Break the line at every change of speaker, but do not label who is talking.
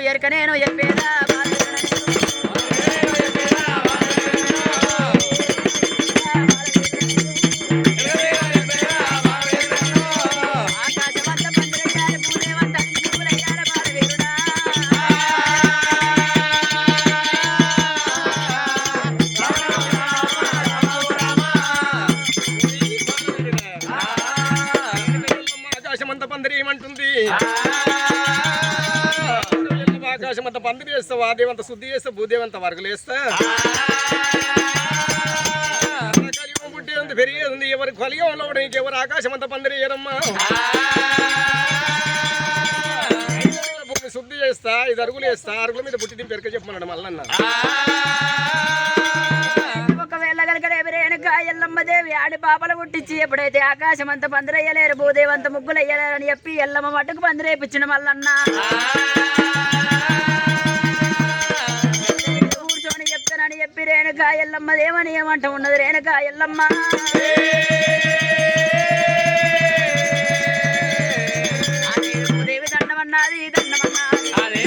ఎరక నేను చెప్పేదా
ఆకాశమంత పందిరి చేస్తా వాదేవంత శుద్ధి చేస్తా భూదేవంత వరకులు వేస్తా పుట్టేది పెరిగేది ఉంది ఎవరికి కలిగంలో కూడా ఇంకెవరు ఆకాశమంత పందిరి చేయరమ్మా శుద్ధి చేస్తా ఇది అరుగులు వేస్తా అరుగుల మీద పుట్టి పెరక చెప్పమన్నాడు మల్లన్న
ఒకవేళ కనుక రేపు ఎల్లమ్మ దేవి ఆడి పాపలు పుట్టించి ఎప్పుడైతే ఆకాశం అంత పందిరయ్యలేరు భూదేవంత ముగ్గులు అయ్యలేరు అని చెప్పి ఎల్లమ్మ మట్టుకు పందిరేపించిన మల్లన్న కూర్చొని చెప్తానని చెప్పి రేణుక ఎల్లమ్మ దేవని ఏమంట ఉన్నది రేణుక ఎల్లమ్మ భూదేవి దండమన్నది దండమన్నది